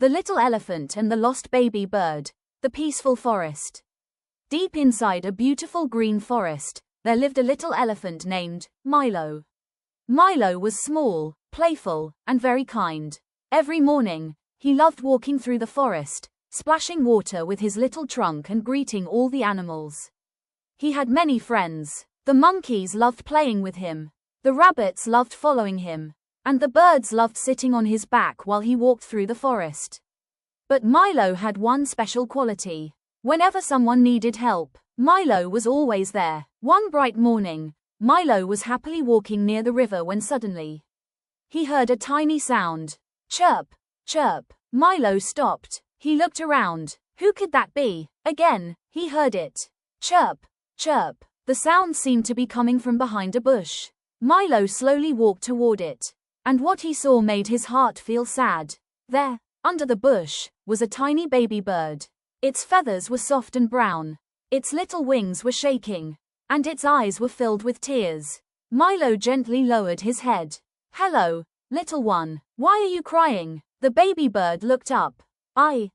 The Little Elephant and the Lost Baby Bird. The Peaceful Forest. Deep inside a beautiful green forest, there lived a little elephant named Milo. Milo was small, playful, and very kind. Every morning, he loved walking through the forest, splashing water with his little trunk and greeting all the animals. He had many friends. The monkeys loved playing with him. The rabbits loved following him. And the birds loved sitting on his back while he walked through the forest. But Milo had one special quality. Whenever someone needed help, Milo was always there. One bright morning, Milo was happily walking near the river when suddenly he heard a tiny sound. Chirp, chirp. Milo stopped. He looked around. Who could that be? Again, he heard it. Chirp, chirp. The sound seemed to be coming from behind a bush. Milo slowly walked toward it. And what he saw made his heart feel sad. There, under the bush, was a tiny baby bird. Its feathers were soft and brown. Its little wings were shaking. And its eyes were filled with tears. Milo gently lowered his head. Hello, little one. Why are you crying? The baby bird looked up. I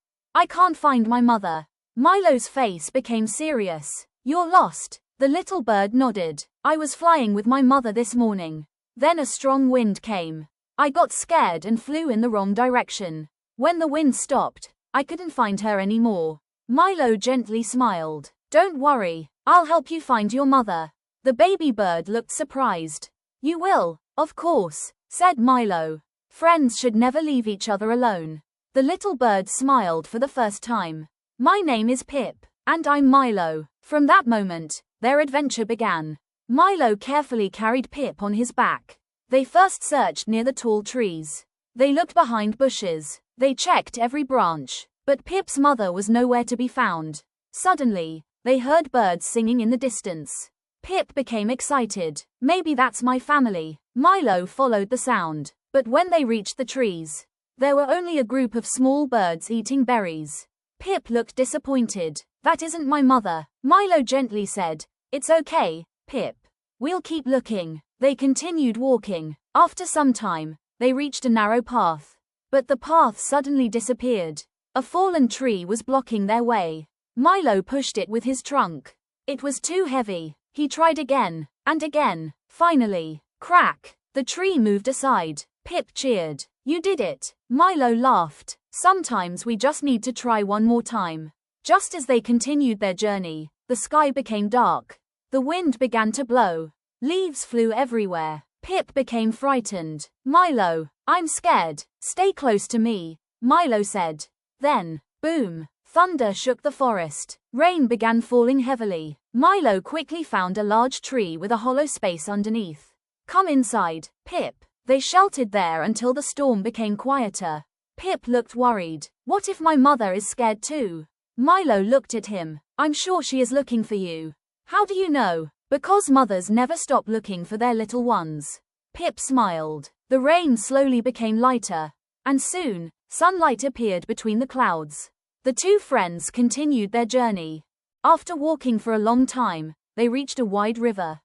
can't find my mother. Milo's face became serious. You're lost. The little bird nodded. I was flying with my mother this morning. Then a strong wind came. I got scared and flew in the wrong direction. When the wind stopped, I couldn't find her anymore. Milo gently smiled. Don't worry, I'll help you find your mother. The baby bird looked surprised. You will, of course, said Milo. Friends should never leave each other alone. The little bird smiled for the first time. My name is Pip, and I'm Milo. From that moment, their adventure began. Milo carefully carried Pip on his back. They first searched near the tall trees. They looked behind bushes. They checked every branch. But Pip's mother was nowhere to be found. Suddenly, they heard birds singing in the distance. Pip became excited. Maybe that's my family. Milo followed the sound. But when they reached the trees, there were only a group of small birds eating berries. Pip looked disappointed. That isn't my mother. Milo gently said, It's okay, Pip. We'll keep looking. They continued walking. After some time, they reached a narrow path. But the path suddenly disappeared. A fallen tree was blocking their way. Milo pushed it with his trunk. It was too heavy. He tried again, and again. Finally, crack! The tree moved aside. Pip cheered. You did it. Milo laughed. Sometimes we just need to try one more time. Just as they continued their journey, the sky became dark. The wind began to blow. Leaves flew everywhere. Pip became frightened. Milo, I'm scared. Stay close to me, Milo said. Then, boom, thunder shook the forest. Rain began falling heavily. Milo quickly found a large tree with a hollow space underneath. Come inside, Pip. They sheltered there until the storm became quieter. Pip looked worried. What if my mother is scared too? Milo looked at him. I'm sure she is looking for you. How do you know? Because mothers never stop looking for their little ones. Pip smiled. The rain slowly became lighter. And soon, sunlight appeared between the clouds. The two friends continued their journey. After walking for a long time, they reached a wide river.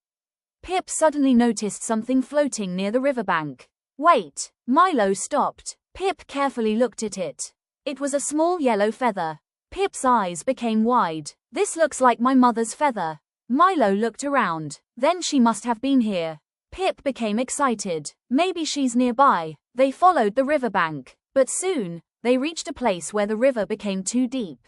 Pip suddenly noticed something floating near the riverbank. Wait! Milo stopped. Pip carefully looked at it. It was a small yellow feather. Pip's eyes became wide. This looks like my mother's feather. Milo looked around. Then she must have been here. Pip became excited. Maybe she's nearby. They followed the riverbank. But soon, they reached a place where the river became too deep.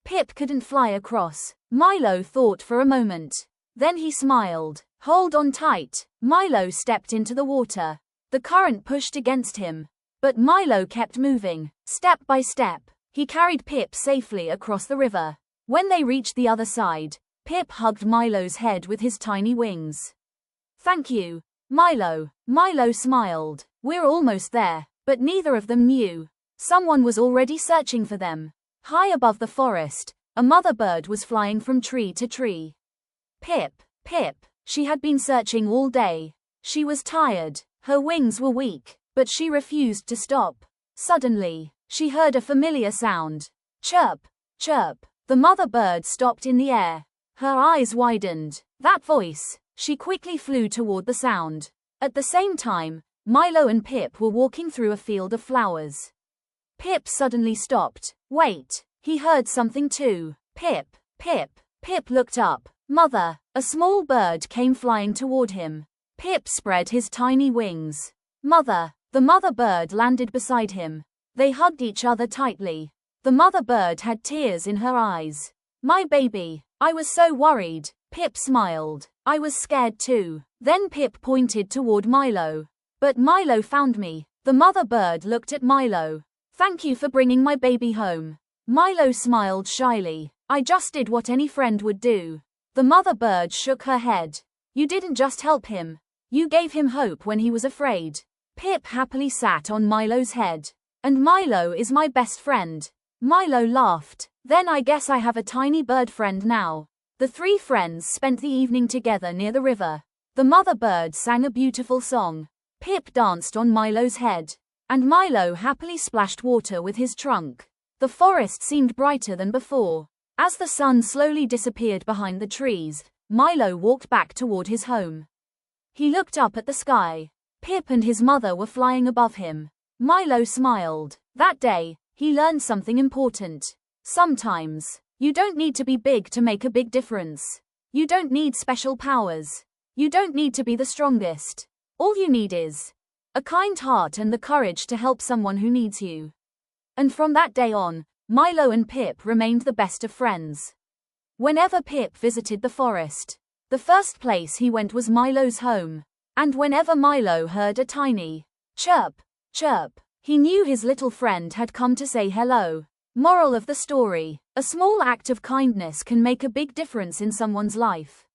Pip couldn't fly across. Milo thought for a moment. Then he smiled. Hold on tight. Milo stepped into the water. The current pushed against him. But Milo kept moving. Step by step, he carried Pip safely across the river. When they reached the other side, Pip hugged Milo's head with his tiny wings. Thank you, Milo. Milo smiled. We're almost there. But neither of them knew. Someone was already searching for them. High above the forest, a mother bird was flying from tree to tree. Pip, Pip. She had been searching all day. She was tired. Her wings were weak, but she refused to stop. Suddenly, she heard a familiar sound. Chirp, chirp. The mother bird stopped in the air. Her eyes widened. That voice. She quickly flew toward the sound. At the same time, Milo and Pip were walking through a field of flowers. Pip suddenly stopped. Wait, he heard something too. Pip, Pip. Pip looked up. Mother, a small bird came flying toward him. Pip spread his tiny wings. Mother, the mother bird landed beside him. They hugged each other tightly. The mother bird had tears in her eyes. My baby, I was so worried. Pip smiled. I was scared too. Then Pip pointed toward Milo. But Milo found me. The mother bird looked at Milo. Thank you for bringing my baby home. Milo smiled shyly. I just did what any friend would do. The mother bird shook her head. You didn't just help him. You gave him hope when he was afraid. Pip happily sat on Milo's head. And Milo is my best friend. Milo laughed. Then I guess I have a tiny bird friend now. The three friends spent the evening together near the river. The mother bird sang a beautiful song. Pip danced on Milo's head. And Milo happily splashed water with his trunk. The forest seemed brighter than before. As the sun slowly disappeared behind the trees, Milo walked back toward his home. He looked up at the sky. Pip and his mother were flying above him. Milo smiled. That day, he learned something important. Sometimes, you don't need to be big to make a big difference. You don't need special powers. You don't need to be the strongest. All you need is a kind heart and the courage to help someone who needs you. And from that day on, Milo and Pip remained the best of friends. Whenever Pip visited the forest, the first place he went was Milo's home. And whenever Milo heard a tiny chirp, chirp, he knew his little friend had come to say hello. Moral of the story: a small act of kindness can make a big difference in someone's life.